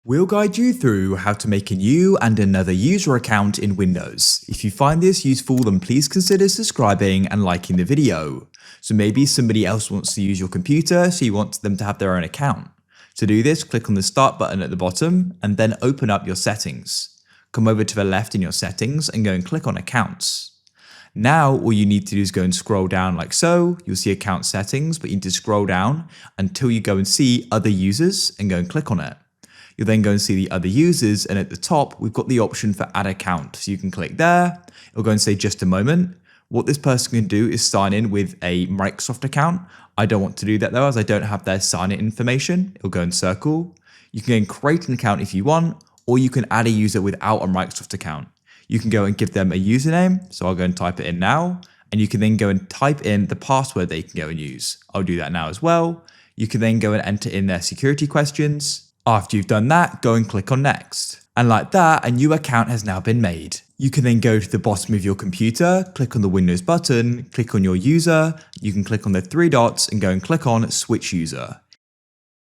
We'll guide you through how to make a new and another user account in Windows. If you find this useful, then please consider subscribing and liking the video. So maybe somebody else wants to use your computer, so you want them to have their own account. To do this, click on the Start button at the bottom and then open up your settings. Come over to the left in your settings and go and click on Accounts. Now all you need to do is go and scroll down like so. You'll see account settings, but you need to scroll down until you go and see other users and go and click on it. You'll then go and see the other users, and at the top we've got the option for add account. So you can click there, it'll go and say just a moment. What this person can do is sign in with a Microsoft account. I don't want to do that though, as I don't have their sign in information. It'll go and circle. You can go and create an account if you want, or you can add a user without a Microsoft account. You can go and give them a username. So I'll go and type it in now, and you can then go and type in the password they can go and use. I'll do that now as well. You can then go and enter in their security questions. After you've done that, go and click on Next. And like that, a new account has now been made. You can then go to the bottom of your computer, click on the Windows button, click on your user, you can click on the three dots and go and click on Switch User.